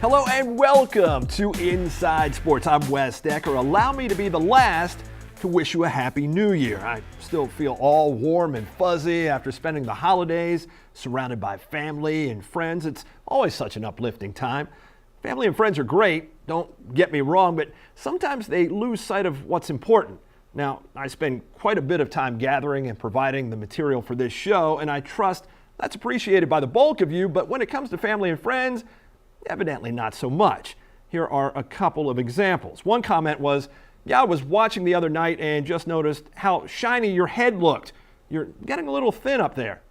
Hello and welcome to Inside Sports. I'm Wes Decker. Allow me to be the last to wish you a happy new year. I still feel all warm and fuzzy after spending the holidays surrounded by family and friends. It's always such an uplifting time. Family and friends are great, don't get me wrong, but sometimes they lose sight of what's important. Now, I spend quite a bit of time gathering and providing the material for this show, and I trust that's appreciated by the bulk of you, but when it comes to family and friends, evidently not so much. Here are a couple of examples. One comment was, I was watching the other night and just noticed how shiny your head looked. You're getting a little thin up there.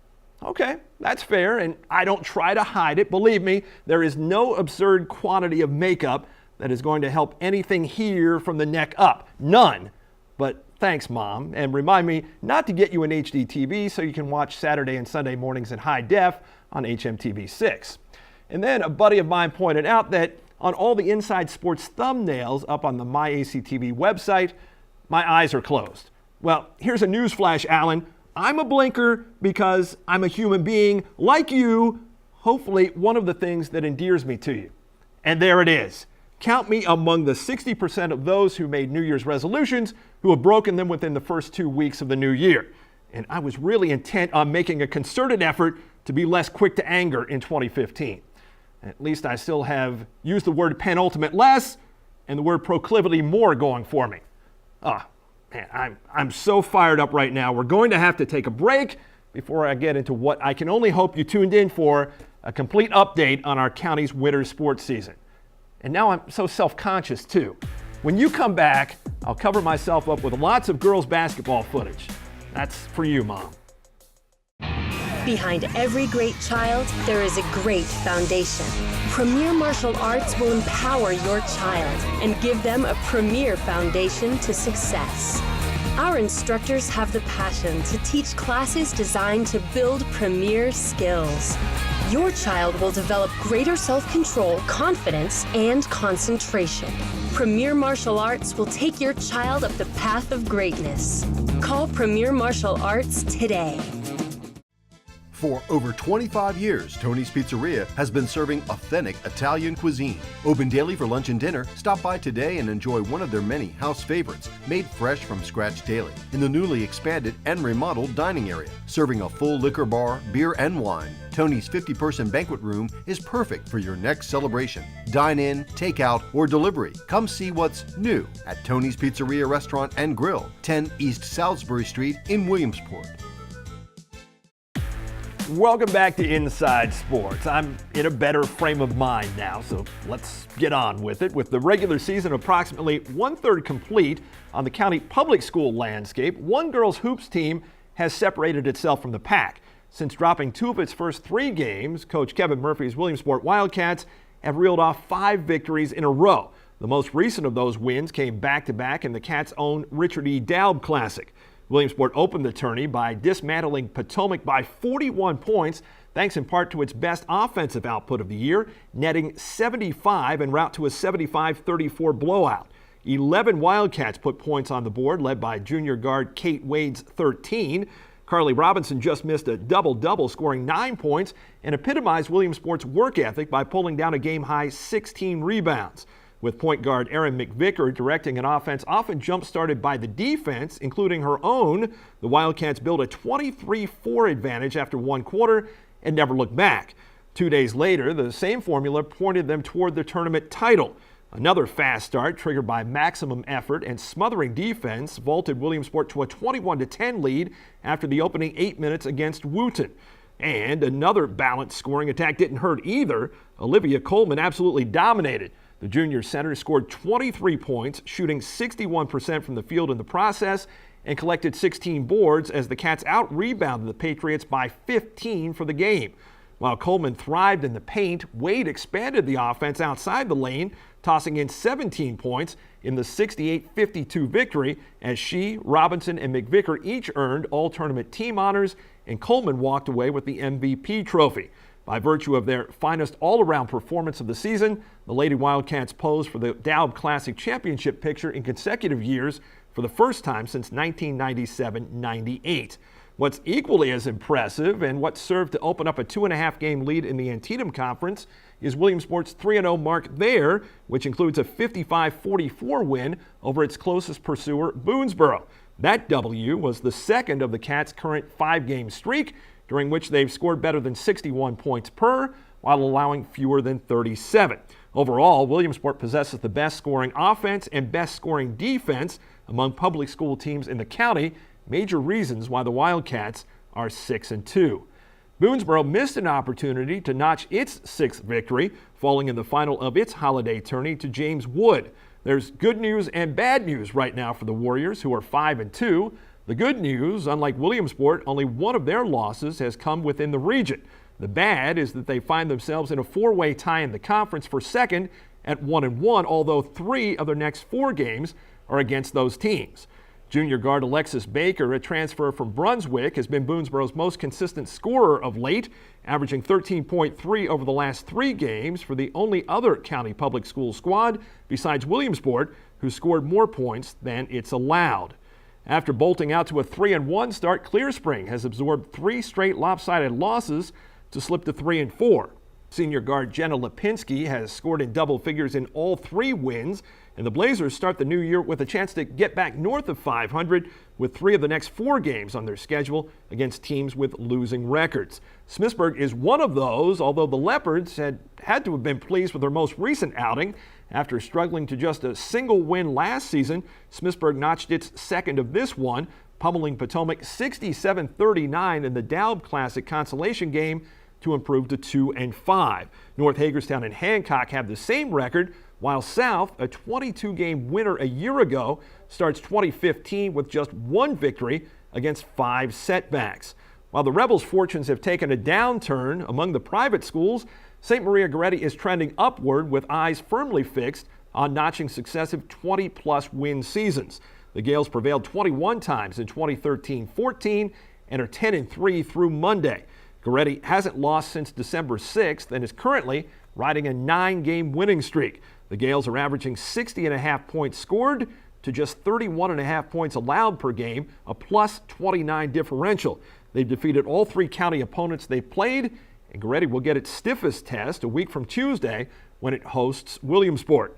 Okay, that's fair, and I don't try to hide it. Believe me, there is no absurd quantity of makeup that is going to help anything here from the neck up. None. But thanks, Mom, and remind me not to get you an HD TV so you can watch Saturday and Sunday mornings in high def on HMTV6. And then a buddy of mine pointed out that on all the Inside Sports thumbnails up on the MyACTV website, my eyes are closed. Well, here's a news flash, Alan. I'm a blinker because I'm a human being like you, hopefully one of the things that endears me to you. And there it is. Count me among the 60% of those who made New Year's resolutions who have broken them within the first 2 weeks of the new year. And I was really intent on making a concerted effort to be less quick to anger in 2015. At least I still have used the word penultimate less and the word proclivity more going for me. Man, I'm so fired up right now. We're going to have to take a break before I get into what I can only hope you tuned in for, a complete update on our county's winter sports season. And now I'm so self-conscious too. When you come back, I'll cover myself up with lots of girls basketball footage. That's for you, Mom. Behind every great child, there is a great foundation. Premier Martial Arts will empower your child and give them a premier foundation to success. Our instructors have the passion to teach classes designed to build premier skills. Your child will develop greater self-control, confidence, and concentration. Premier Martial Arts will take your child up the path of greatness. Call Premier Martial Arts today. For over 25 years, Tony's Pizzeria has been serving authentic Italian cuisine. Open daily for lunch and dinner. Stop by today and enjoy one of their many house favorites, made fresh from scratch daily, in the newly expanded and remodeled dining area. Serving a full liquor bar, beer, and wine, Tony's 50-person banquet room is perfect for your next celebration. Dine in, take out, or delivery. Come see what's new at Tony's Pizzeria Restaurant and Grill, 10 East Salisbury Street in Williamsport. Welcome back to Inside Sports. I'm in a better frame of mind now, so let's get on with it. With the regular season approximately one-third complete on the county public school landscape, one girls hoops team has separated itself from the pack. Since dropping 2 of its first 3 games, Coach Kevin Murphy's Williamsport Wildcats have reeled off 5 victories in a row. The most recent of those wins came back-to-back in the Cats' own Richard E. Daub Classic. Williamsport opened the tourney by dismantling Potomac by 41 points, thanks in part to its best offensive output of the year, netting 75 en route to a 75-34 blowout. 11 Wildcats put points on the board, led by junior guard Kate Wade's 13. Carly Robinson just missed a double-double, scoring 9 points, and epitomized Williamsport's work ethic by pulling down a game-high 16 rebounds. With point guard Erin McVicker directing an offense often jump-started by the defense, including her own, the Wildcats built a 23-4 advantage after one quarter and never looked back. 2 days later, the same formula pointed them toward the tournament title. Another fast start triggered by maximum effort and smothering defense vaulted Williamsport to a 21-10 lead after the opening 8 minutes against Wootton. And another balanced scoring attack didn't hurt either. Olivia Coleman absolutely dominated. The junior center scored 23 points, shooting 61% from the field in the process, and collected 16 boards as the Cats out-rebounded the Patriots by 15 for the game. While Coleman thrived in the paint, Wade expanded the offense outside the lane, tossing in 17 points in the 68-52 victory as she, Robinson, and McVicker each earned all-tournament team honors, and Coleman walked away with the MVP trophy. By virtue of their finest all-around performance of the season, the Lady Wildcats posed for the Daub Classic Championship picture in consecutive years for the first time since 1997-98. What's equally as impressive and what served to open up a 2.5-game lead in the Antietam Conference is Williamsport's 3-0 mark there, which includes a 55-44 win over its closest pursuer, Boonesboro. That W was the second of the Cats' current 5-game streak, during which they've scored better than 61 points per, while allowing fewer than 37. Overall, Williamsport possesses the best scoring offense and best scoring defense among public school teams in the county, major reasons why the Wildcats are 6-2. Boonesboro missed an opportunity to notch its 6th victory, falling in the final of its holiday tourney to James Wood. There's good news and bad news right now for the Warriors, who are 5-2. The good news, unlike Williamsport, only one of their losses has come within the region. The bad is that they find themselves in a 4-way tie in the conference for second at 1-1, although 3 of their next 4 games are against those teams. Junior guard Alexis Baker, a transfer from Brunswick, has been Boonesboro's most consistent scorer of late, averaging 13.3 over the last 3 games for the only other county public school squad besides Williamsport, who scored more points than it's allowed. After bolting out to a 3-1 start, Clear Spring has absorbed 3 straight lopsided losses to slip to 3-4. Senior guard Jenna Lipinski has scored in double figures in all 3 wins, and the Blazers start the new year with a chance to get back north of 500 with 3 of the next 4 games on their schedule against teams with losing records. Smithsburg is one of those, although the Leopards had to have been pleased with their most recent outing. After struggling to just a single win last season, Smithsburg notched its second of this one, pummeling Potomac 67-39 in the Daub Classic consolation game to improve to 2-5. North Hagerstown and Hancock have the same record, while South, a 22-game winner a year ago, starts 2015 with just 1 victory against 5 setbacks. While the Rebels' fortunes have taken a downturn among the private schools, St. Maria Goretti is trending upward with eyes firmly fixed on notching successive 20-plus win seasons. The Gales prevailed 21 times in 2013-14 and are 10-3 through Monday. Goretti hasn't lost since December 6th and is currently riding a 9-game winning streak. The Gales are averaging 60.5 points scored to just 31.5 points allowed per game, a plus 29 differential. They've defeated all 3 county opponents they've played, and Goretti will get its stiffest test a week from Tuesday when it hosts Williamsport.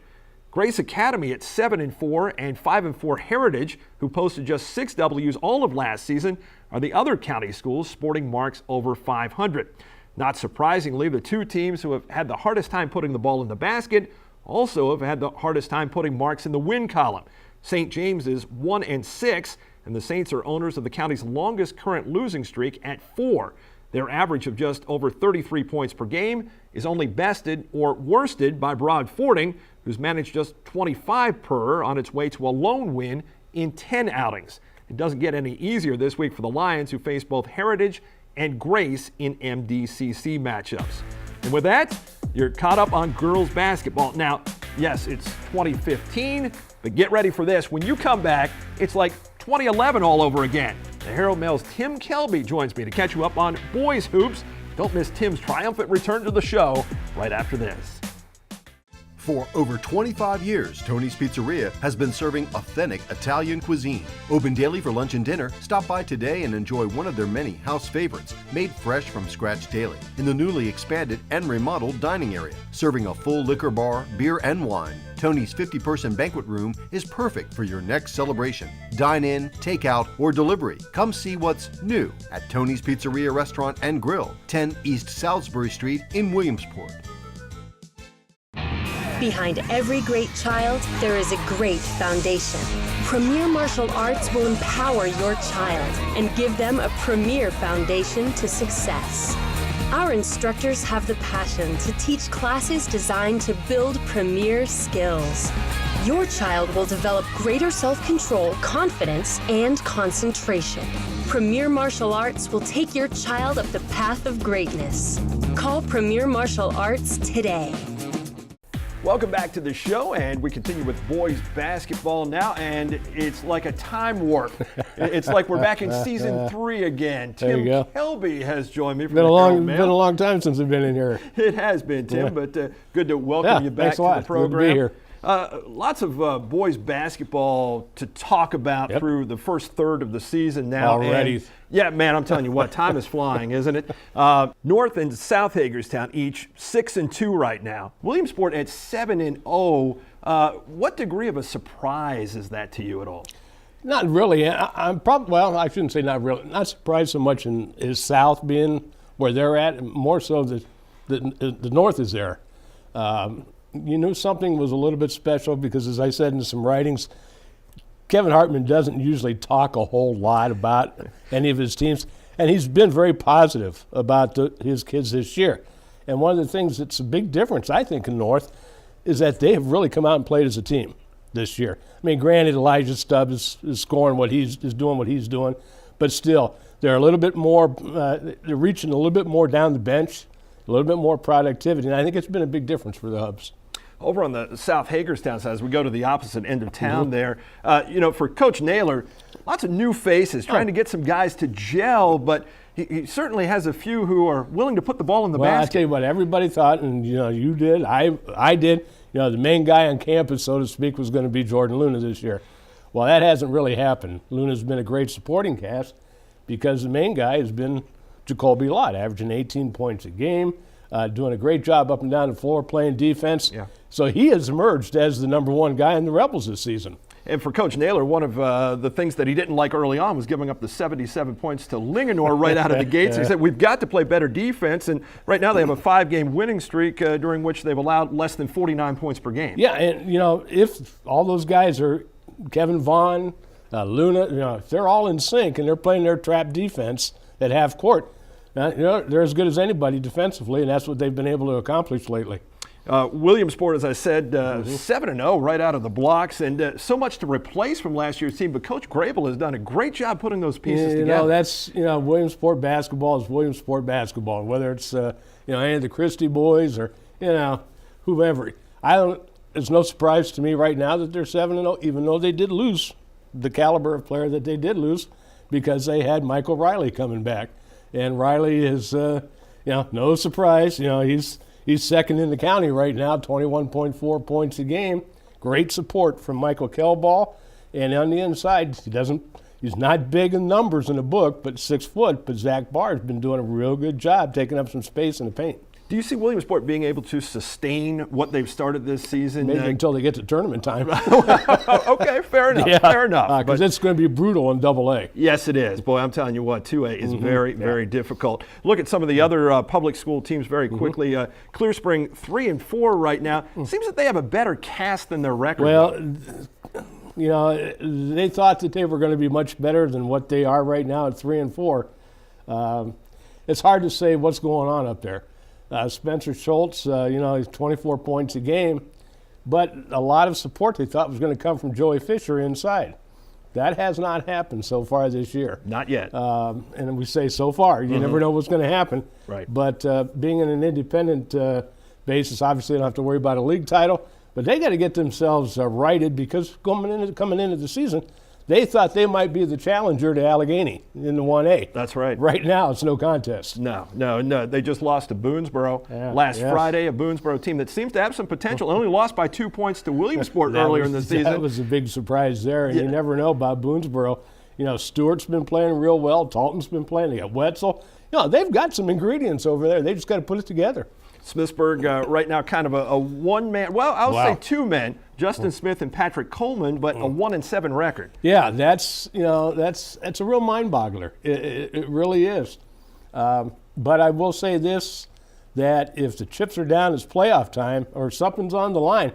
Grace Academy at 7-4 and 5-4 Heritage, who posted just 6 W's all of last season, are the other county schools sporting marks over 500. Not surprisingly, the 2 teams who have had the hardest time putting the ball in the basket also have had the hardest time putting marks in the win column. St. James is 1-6, and the Saints are owners of the county's longest current losing streak at 4. Their average of just over 33 points per game is only bested or worsted by Broad Fording, who's managed just 25 per on its way to a lone win in 10 outings. It doesn't get any easier this week for the Lions, who face both Heritage and Grace in MDCC matchups. And with that, you're caught up on girls basketball. Now, yes, it's 2015, but get ready for this. When you come back, it's like 2011 all over again. The Herald Mail's Tim Kelby joins me to catch you up on boys hoops. Don't miss Tim's triumphant return to the show right after this. For over 25 years, Tony's Pizzeria has been serving authentic Italian cuisine. Open daily for lunch and dinner. Stop by today and enjoy one of their many house favorites, made fresh from scratch daily, in the newly expanded and remodeled dining area. Serving a full liquor bar, beer, and wine, Tony's 50-person banquet room is perfect for your next celebration. Dine in, take out, or delivery. Come see what's new at Tony's Pizzeria Restaurant and Grill, 10 East Salisbury Street in Williamsport. Behind every great child, there is a great foundation. Premier Martial Arts will empower your child and give them a premier foundation to success. Our instructors have the passion to teach classes designed to build premier skills. Your child will develop greater self-control, confidence, and concentration. Premier Martial Arts will take your child up the path of greatness. Call Premier Martial Arts today. Welcome back to the show, and we continue with boys basketball now, and it's like a time warp. It's like we're back in season 3 again. There you go. Tim Kelby has joined me from Been the Herald Mail. a long time since we've been in here. It has been, Tim, but good to welcome you back to the program. Good to be here. Lots of boys basketball to talk about through the first third of the season now. Already. And, yeah, man, I'm telling you what, time is flying, isn't it? North and South Hagerstown each 6-2 right now. Williamsport at 7-0. What degree of a surprise is that to you at all? Not really. I'm probably, well, I shouldn't say not really. Not surprised so much in is South being where they're at, more so the North is there. You knew something was a little bit special because, as I said in some writings, Kevin Hartman doesn't usually talk a whole lot about any of his teams, and he's been very positive about his kids this year. And one of the things that's a big difference, I think, in North is that they have really come out and played as a team this year. I mean, granted, Elijah Stubbs is scoring doing what he's doing, but still, they're a little bit more, they're reaching a little bit more down the bench, a little bit more productivity, and I think it's been a big difference for the Hubs. Over on the South Hagerstown side, as we go to the opposite end of town there, for Coach Naylor, lots of new faces trying to get some guys to gel, but he certainly has a few who are willing to put the ball in the basket. basket. I tell you what, everybody thought, and you did, I did, the main guy on campus, so to speak, was going to be Jordan Luna this year. Well, that hasn't really happened. Luna's been a great supporting cast because the main guy has been Jacoby Lott, averaging 18 points a game, doing a great job up and down the floor, playing defense. Yeah. So he has emerged as the number one guy in the Rebels this season. And for Coach Naylor, one of the things that he didn't like early on was giving up the 77 points to Linganore right out of the gates. He said, we've got to play better defense. And right now they have a 5-game winning streak during which they've allowed less than 49 points per game. Yeah, and, if all those guys are Kevin Vaughn, Luna, if they're all in sync and they're playing their trap defense at half court, they're as good as anybody defensively, and that's what they've been able to accomplish lately. Williamsport, as I said, 7-0 right out of the blocks, and so much to replace from last year's team. But Coach Grable has done a great job putting those pieces together. That's Williamsport basketball is Williamsport basketball. Whether it's any of the Christie boys or whoever, it's no surprise to me right now that they're 7-0, even though they did lose the caliber of player that they did lose because they had Michael Riley coming back, and Riley is no surprise. He's second in the county right now, 21.4 points a game. Great support from Michael Kelball. And on the inside, he's not big in numbers in the book, but 6 foot. But Zach Barr's been doing a real good job taking up some space in the paint. Do you see Williamsport being able to sustain what they've started this season? Maybe until they get to tournament time. Okay, fair enough. Yeah, fair enough. Because it's going to be brutal in AA. Yes, it is. Boy, I'm telling you what, 2A is very, very difficult. Look at some of the other public school teams very quickly. Clear Spring 3-4 right now. Seems that they have a better cast than their record. Well, they thought that they were going to be much better than what they are right now at 3-4. It's hard to say what's going on up there. Spencer Schultz, he's 24 points a game, but a lot of support they thought was going to come from Joey Fisher inside. That has not happened so far this year. Not yet. And we say so far. You never know what's going to happen. Right. But being in an independent basis, obviously they don't have to worry about a league title, but they got to get themselves righted because coming into the season, they thought they might be the challenger to Allegheny in the 1A. That's right. Right now, it's no contest. No. They just lost to Boonesboro last Friday, a Boonesboro team that seems to have some potential. Only lost by 2 points to Williamsport earlier in the season. That was a big surprise there, and you never know about Boonesboro. Stewart's been playing real well. Talton's been playing. They got Wetzel. They've got some ingredients over there. They just got to put it together. Smithsburg right now kind of a one-man, say two men, Justin Smith and Patrick Coleman, but a 1-7 record. Yeah, that's a real mind-boggler. It really is. But I will say this, that if the chips are down, it's playoff time or something's on the line,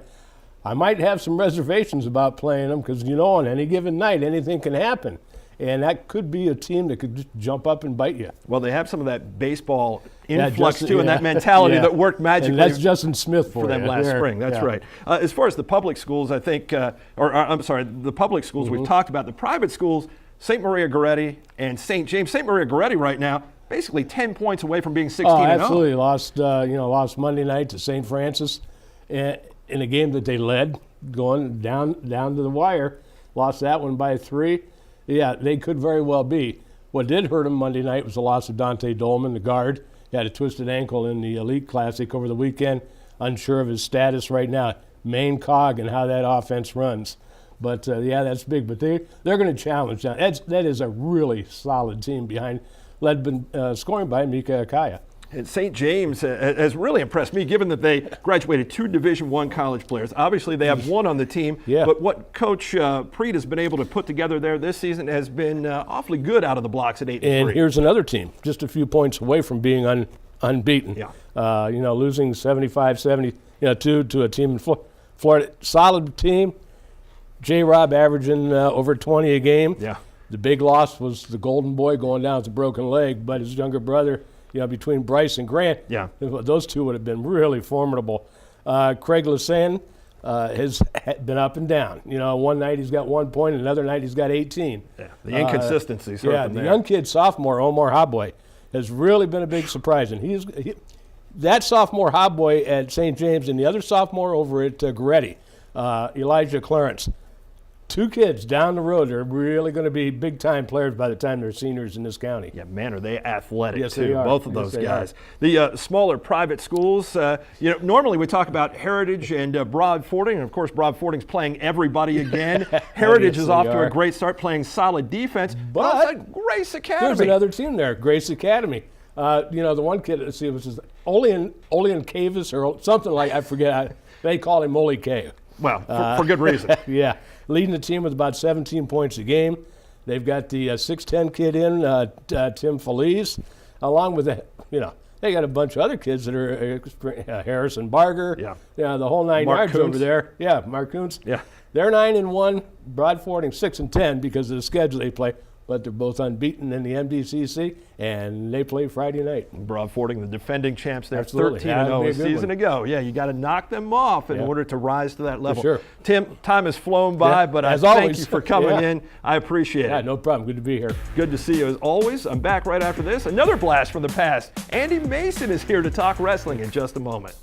I might have some reservations about playing them because, on any given night, anything can happen. And that could be a team that could just jump up and bite you. Well, they have some of that baseball influx, too, and that mentality that worked magically. And that's Justin Smith for them last spring. That's right. As far as the public schools, I think, the public schools we've talked about. The private schools, St. Maria Goretti and St. James. St. Maria Goretti right now, basically 10 points away from being 16-0. Oh, absolutely. Lost Monday night to St. Francis in a game that they led, going down to the wire. Lost that one by 3. Yeah, they could very well be. What did hurt them Monday night was the loss of Dante Dolman, the guard. He had a twisted ankle in the Elite Classic over the weekend. Unsure of his status right now. main cog in how that offense runs. But yeah, that's big. But they're going to challenge now. That is a really solid team led scoring by Mika Akaya. And St. James has really impressed me, given that they graduated 2 Division I college players. Obviously, they have 1 on the team. Yeah. But what Coach Preet has been able to put together there this season has been awfully good out of the blocks at 8-3. And here's another team, just a few points away from being unbeaten. Yeah. Losing 75-72 to a team in Florida. Solid team. J-Rob averaging over 20 a game. Yeah. The big loss was the Golden Boy going down with a broken leg, but his younger brother, between Bryce and Grant, Yeah. those two would have been really formidable. Craig Lassane has been up and down. One night he's got 1 point, another night he's got 18. Yeah. The inconsistencies. The young kid, sophomore, Omar Haboy, has really been a big surprise. And that sophomore Haboy at St. James and the other sophomore over at Goretti, Elijah Clarence, 2 kids down the road are really going to be big-time players by the time they're seniors in this county. Yeah, man, are they athletic, Yes, too, they are. both of Yes, those they guys. The smaller private schools, normally we talk about Heritage and Broad Fording, and of course Broad Fording's playing everybody again. Heritage Yes, is off they to a are. great start, playing solid defense. But also Grace Academy. There's another team there, Grace Academy. The one kid, let's see, it was Olean Cavis or something like, I forget. They call him Ole K. Well, for good reason. Yeah, leading the team with about 17 points a game. They've got the 6'10 kid in, Tim Feliz, along with they got a bunch of other kids that are Harrison Barger. Yeah. The whole 9 Mark yards Kuntz. over there. Yeah, Mark Kuntz. Yeah. They're 9-1. Broad Fording 6-10 because of the schedule they play. But they're both unbeaten in the MDCC, and they play Friday night. Broad Fording, the defending champs there, Absolutely. 13-0 That'd be a a good season one. ago. Yeah, you got to knock them off in order to rise to that level. sure. Tim, time has flown by, Yeah, but I as thank always. you for coming Yeah. in. I appreciate Yeah, it. no problem. Good to be here. Good to see you as always. I'm back right after this. Another blast from the past. Andy Mason is here to talk wrestling in just a moment.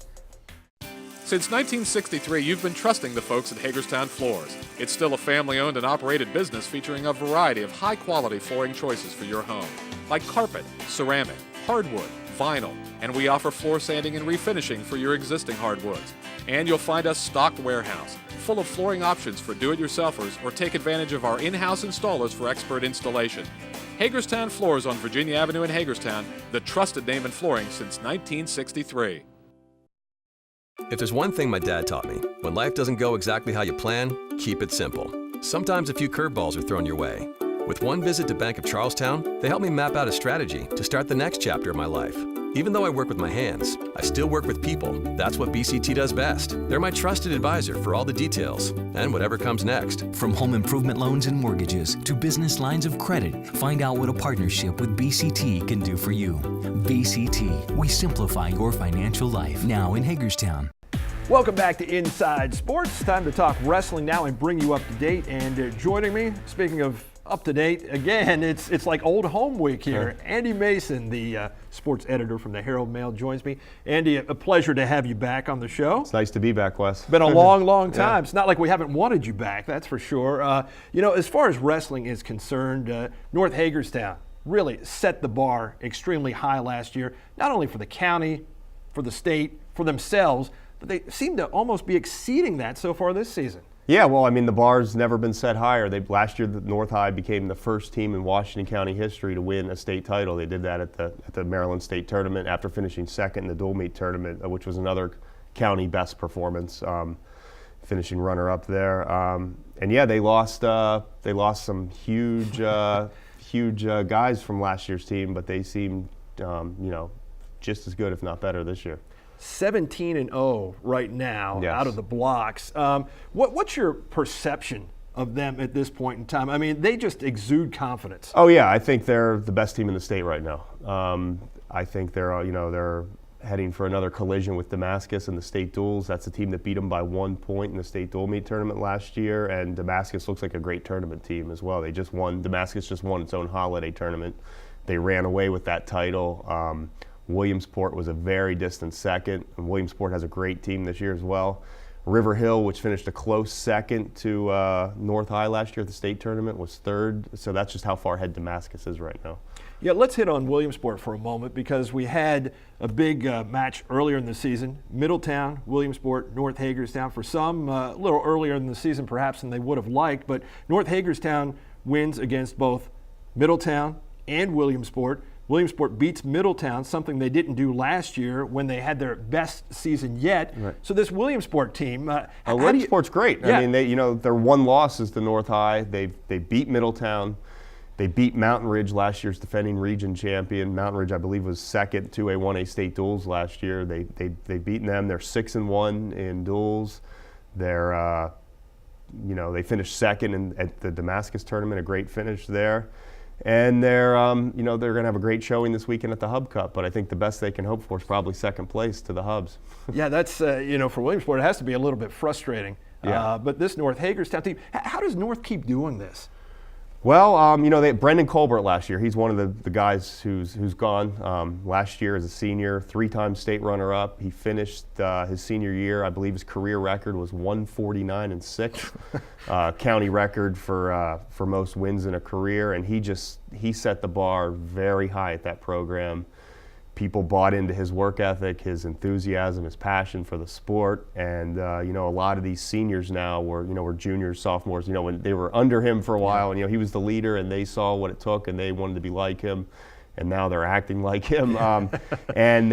Since 1963, you've been trusting the folks at Hagerstown Floors. It's still a family-owned and operated business featuring a variety of high-quality flooring choices for your home, like carpet, ceramic, hardwood, vinyl, and we offer floor sanding and refinishing for your existing hardwoods. And you'll find us stocked warehouse, full of flooring options for do-it-yourselfers, or take advantage of our in-house installers for expert installation. Hagerstown Floors on Virginia Avenue in Hagerstown, the trusted name in flooring since 1963. If there's one thing my dad taught me, when life doesn't go exactly how you plan, keep it simple. Sometimes a few curveballs are thrown your way. With one visit to Bank of Charlestown, they helped me map out a strategy to start the next chapter of my life. Even though I work with my hands, I still work with people. That's what BCT does best. They're my trusted advisor for all the details and whatever comes next. From home improvement loans and mortgages to business lines of credit, find out what a partnership with BCT can do for you. BCT, we simplify your financial life. Now in Hagerstown. Welcome back to Inside Sports. Time to talk wrestling now and bring you up to date. And joining me, speaking of up to date, again, it's like old home week here. Andy Mason, the sports editor from the Herald Mail, joins me. Andy, a pleasure to have you back on the show. It's nice to be back, Wes. Been a long, long time. It's not like we haven't wanted you back, that's for sure. As far as wrestling is concerned, North Hagerstown really set the bar extremely high last year, not only for the county, for the state, for themselves, but they seem to almost be exceeding that so far this season. Yeah, well, I mean, the bar's never been set higher. Last year, the North High became the first team in Washington County history to win a state title. They did that at the Maryland State Tournament after finishing second in the dual meet tournament, which was another county best performance, finishing runner-up there. And yeah, they lost some huge guys from last year's team, but they seemed just as good, if not better, this year. 17-0 right now Yes. out of the blocks. What's your perception of them at this point in time? I mean, they just exude confidence. Oh yeah, I think they're the best team in the state right now. I think they're heading for another collision with Damascus in the state duels. That's the team that beat them by 1 point in the state dual meet tournament last year, and Damascus looks like a great tournament team as well. Damascus just won its own holiday tournament. They ran away with that title. Williamsport was a very distant second, and Williamsport has a great team this year as well. River Hill, which finished a close second to North High last year at the state tournament, was third. So that's just how far ahead Damascus is right now. Yeah, let's hit on Williamsport for a moment because we had a big match earlier in the season. Middletown, Williamsport, North Hagerstown. For some, a little earlier in the season perhaps than they would have liked, but North Hagerstown wins against both Middletown and Williamsport. Williamsport beats Middletown, something they didn't do last year when they had their best season yet. Right. So this Williamsport team, Williamsport's great. Yeah. I mean, their one loss is to North High. They beat Middletown. They beat Mountain Ridge, last year's defending region champion. Mountain Ridge, I believe, was second to a 1A state duels last year. They beaten them. They're 6-1 in duels. They're they finished second at the Damascus tournament, a great finish there. And they're going to have a great showing this weekend at the Hub Cup. But I think the best they can hope for is probably second place to the Hubs. Yeah, that's for Williamsport, it has to be a little bit frustrating. Yeah. But this North Hagerstown team, how does North keep doing this? Well, Brendan Colbert last year, he's one of the guys who's gone. Last year as a senior, 3-time state runner-up. He finished his senior year, I believe his career record was 149-6, county record for most wins in a career. And he set the bar very high at that program. People bought into his work ethic, his enthusiasm, his passion for the sport, and a lot of these seniors now were juniors, sophomores. When they were under him for a while, and he was the leader, and they saw what it took, and they wanted to be like him, and now they're acting like him. And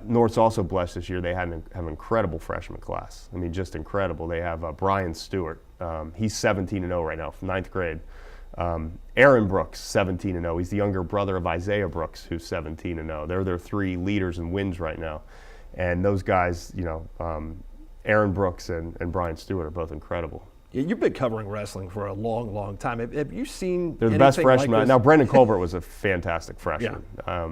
North's also blessed this year. They have an incredible freshman class. I mean, just incredible. They have Brian Stewart. He's 17-0 right now from 9th grade. Aaron Brooks, 17-0. He's the younger brother of Isaiah Brooks, who's 17-0. They're their 3 leaders in wins right now. And those guys, Aaron Brooks and Brian Stewart are both incredible. Yeah, you've been covering wrestling for a long, long time. Have you seen They're the best anything freshmen. like this? Now, Brendan Colbert was a fantastic freshman. Yeah.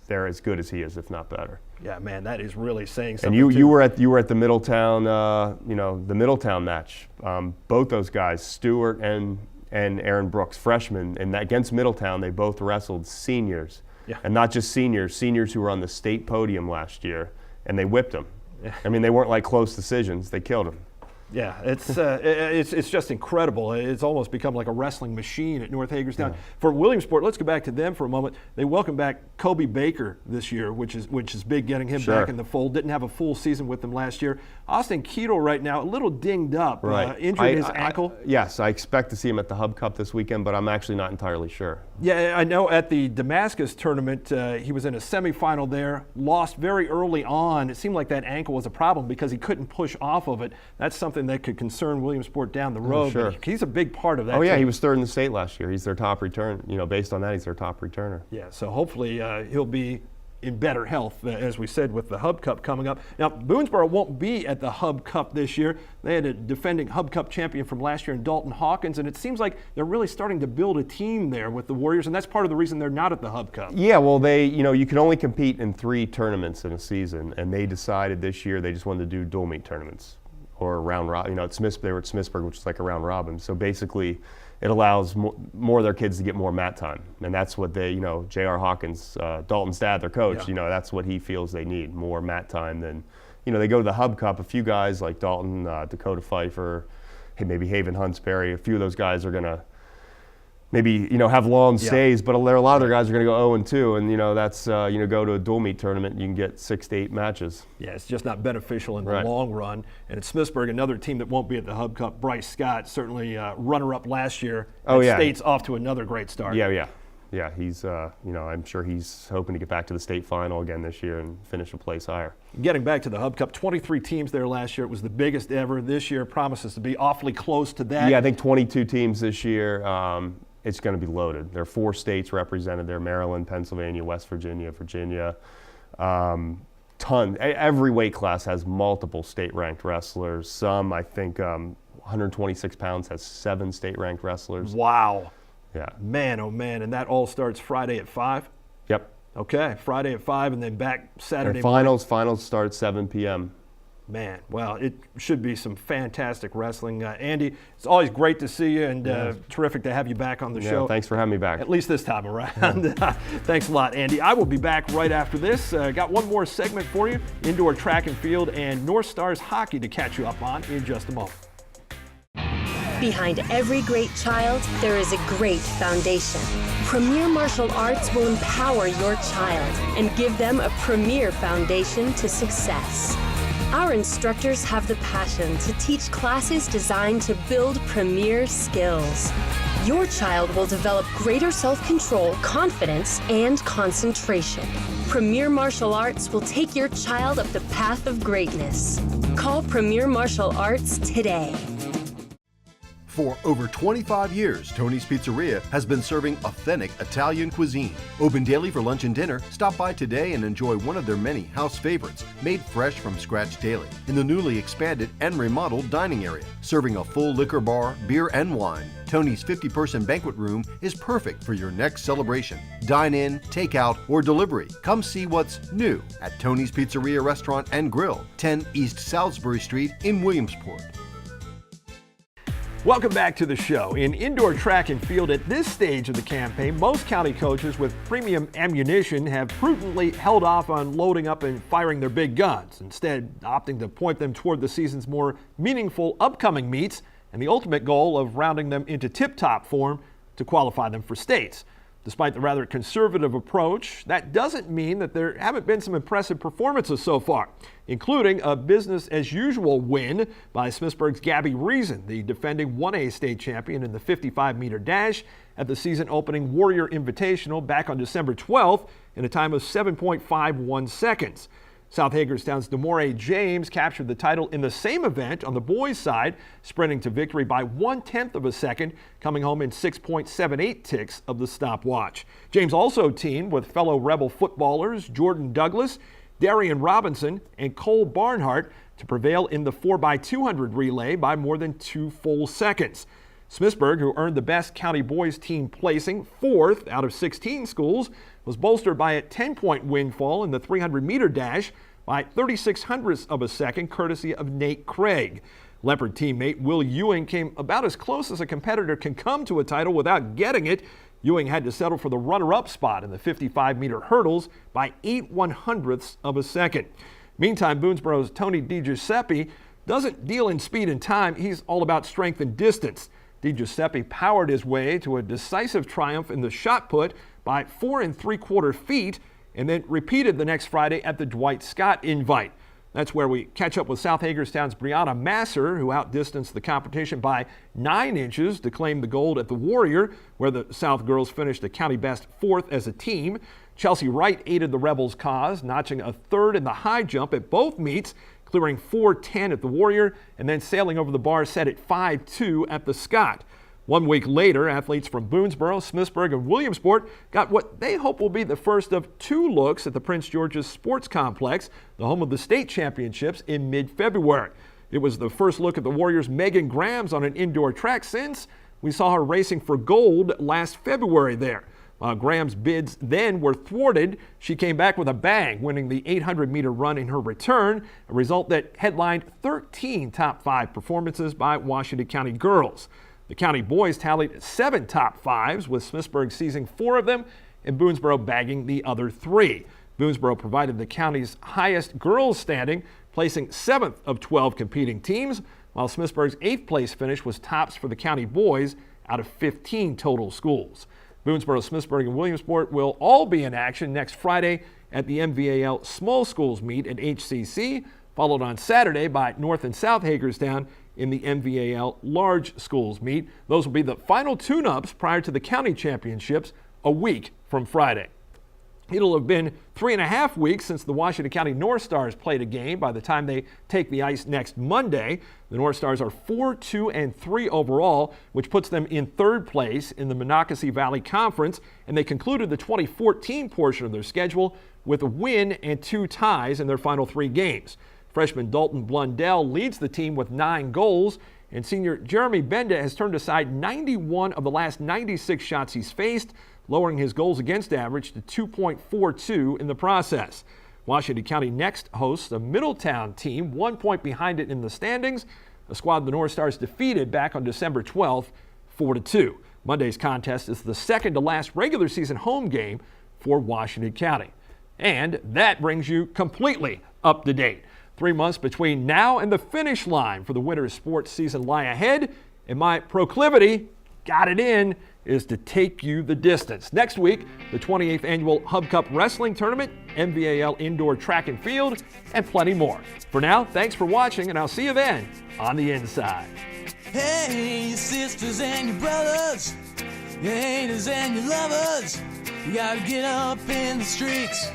They're as good as he is, if not better. Yeah, man, that is really saying something. And you were at the Middletown, the Middletown match. Both those guys, Stewart and Aaron Brooks, freshmen, and against Middletown, they both wrestled seniors, and not just seniors who were on the state podium last year, and they whipped them. Yeah. I mean, they weren't like close decisions; they killed them. Yeah, it's just incredible. It's almost become like a wrestling machine at North Hagerstown. Yeah. For Williamsport, let's go back to them for a moment. They welcome back Kobe Baker this year, which is big, getting him back in the fold. Didn't have a full season with them last year. Austin Keetle right now, a little dinged up, injured his ankle. Yes, I expect to see him at the Hub Cup this weekend, but I'm actually not entirely sure. Yeah, I know at the Damascus tournament, he was in a semifinal there, lost very early on. It seemed like that ankle was a problem because he couldn't push off of it. That's something that could concern Williamsport down the road. Sure. But he's a big part of that. Oh, yeah, team. he was third in the state last year. He's their top return. Based on that, he's their top returner. Yeah, so hopefully he'll be in better health, as we said, with the Hub Cup coming up. Now, Boonesboro won't be at the Hub Cup this year. They had a defending Hub Cup champion from last year in Dalton Hawkins, and it seems like they're really starting to build a team there with the Warriors, and that's part of the reason they're not at the Hub Cup. Yeah, well, you can only compete in 3 tournaments in a season, and they decided this year they just wanted to do dual meet tournaments or round robin. They were at Smithsburg, which is like a round robin. So basically, it allows more of their kids to get more mat time. And that's what J.R. Hawkins, Dalton's dad, their coach, that's what he feels they need, more mat time than, they go to the Hub Cup. A few guys like Dalton, Dakota Pfeiffer, maybe Haven Huntsberry, a few of those guys are going to maybe, have long stays, but a lot of their guys are going to go 0-2, and, that's, go to a dual meet tournament, you can get 6 to 8 matches. Yeah, it's just not beneficial in the long run. And at Smithsburg, another team that won't be at the Hub Cup, Bryce Scott, certainly runner-up last year. State's off to another great start. Yeah, he's, I'm sure he's hoping to get back to the state final again this year and finish a place higher. Getting back to the Hub Cup, 23 teams there last year. It was the biggest ever. This year promises to be awfully close to that. Yeah, I think 22 teams this year. It's going to be loaded. There are 4 states represented there: Maryland, Pennsylvania, West Virginia, Virginia. Every weight class has multiple state-ranked wrestlers. Some, I think, 126 pounds has 7 state-ranked wrestlers. Wow. Yeah. Man, oh man, and that all starts Friday at 5? Yep. Okay, Friday at 5 and then back Saturday morning. Finals start at 7 p.m. Man, well, it should be some fantastic wrestling. Andy, it's always great to see you and terrific to have you back on the show. Thanks for having me back. At least this time around. Thanks a lot, Andy. I will be back right after this. Got one more segment for you, indoor track and field and North Stars hockey to catch you up on in just a moment. Behind every great child, there is a great foundation. Premier Martial Arts will empower your child and give them a premier foundation to success. Our instructors have the passion to teach classes designed to build premier skills. Your child will develop greater self-control, confidence, and concentration. Premier Martial Arts will take your child up the path of greatness. Call Premier Martial Arts today. For over 25 years, Tony's Pizzeria has been serving authentic Italian cuisine. Open daily for lunch and dinner. Stop by today and enjoy one of their many house favorites, made fresh from scratch daily, in the newly expanded and remodeled dining area. Serving a full liquor bar, beer, and wine, Tony's 50-person banquet room is perfect for your next celebration. Dine in, take out, or delivery. Come see what's new at Tony's Pizzeria Restaurant and Grill, 10 East Salisbury Street in Williamsport. Welcome back to the show. In indoor track and field at this stage of the campaign, most county coaches with premium ammunition have prudently held off on loading up and firing their big guns, instead opting to point them toward the season's more meaningful upcoming meets and the ultimate goal of rounding them into tip-top form to qualify them for states. Despite the rather conservative approach, that doesn't mean that there haven't been some impressive performances so far, including a business-as-usual win by Smithsburg's Gabby Reason, the defending 1A state champion in the 55-meter dash at the season-opening Warrior Invitational back on December 12th in a time of 7.51 seconds. South Hagerstown's Demore James captured the title in the same event on the boys' side, sprinting to victory by 1/10 of a second, coming home in 6.78 ticks of the stopwatch. James also teamed with fellow Rebel footballers Jordan Douglas, Darian Robinson, and Cole Barnhart to prevail in the 4x200 relay by more than 2 full seconds. Smithsburg, who earned the best county boys team placing, 4th out of 16 schools, was bolstered by a 10-point windfall in the 300-meter dash by 36/100ths of a second, courtesy of Nate Craig. Leopard teammate Will Ewing came about as close as a competitor can come to a title without getting it. Ewing had to settle for the runner-up spot in the 55-meter hurdles by 8/100ths of a second. Meantime, Boonesboro's Tony DiGiuseppe doesn't deal in speed and time. He's all about strength and distance. DiGiuseppe powered his way to a decisive triumph in the shot put by 4 3/4 feet and then repeated the next Friday at the Dwight Scott Invite. That's where we catch up with South Hagerstown's Brianna Masser, who outdistanced the competition by 9 inches to claim the gold at the Warrior, where the South girls finished a county best 4th as a team. Chelsea Wright aided the Rebels' cause, notching a 3rd in the high jump at both meets, clearing 4:10 at the Warrior, and then sailing over the bar set at 5:2 at the Scott. 1 week later, athletes from Boonesboro, Smithsburg, and Williamsport got what they hope will be the first of 2 looks at the Prince George's Sports Complex, the home of the state championships, in mid-February. It was the first look at the Warriors' Megan Grams on an indoor track since we saw her racing for gold last February there. While Graham's bids then were thwarted, she came back with a bang, winning the 800-meter run in her return, a result that headlined 13 top 5 performances by Washington County girls. The county boys tallied 7 top 5s, with Smithsburg seizing 4 of them and Boonesboro bagging the other 3. Boonesboro provided the county's highest girls standing, placing 7th of 12 competing teams, while Smithsburg's 8th place finish was tops for the county boys out of 15 total schools. Boonesboro, Smithsburg, and Williamsport will all be in action next Friday at the MVAL Small Schools Meet at HCC, followed on Saturday by North and South Hagerstown in the MVAL Large Schools Meet. Those will be the final tune-ups prior to the county championships a week from Friday. It'll have been 3.5 weeks since the Washington County North Stars played a game by the time they take the ice next Monday. The North Stars are 4-2-3 overall, which puts them in 3rd place in the Monocacy Valley Conference, and they concluded the 2014 portion of their schedule with a win and 2 ties in their final 3 games. Freshman Dalton Blundell leads the team with 9 goals, and senior Jeremy Benda has turned aside 91 of the last 96 shots he's faced, lowering his goals against average to 2.42 in the process. Washington County next hosts a Middletown team 1 point behind it in the standings, a squad the North Stars defeated back on December 12th, 4-2. Monday's contest is the second to last regular season home game for Washington County. And that brings you completely up to date. 3 months between now and the finish line for the winter sports season lie ahead, and my proclivity, got it in, is to take you the distance. Next week, the 28th Annual Hub Cup Wrestling Tournament, MVAL Indoor Track and Field, and plenty more. For now, thanks for watching, and I'll see you then on the inside. Hey, your sisters and your brothers, your haters and your lovers, you gotta get up in the streets.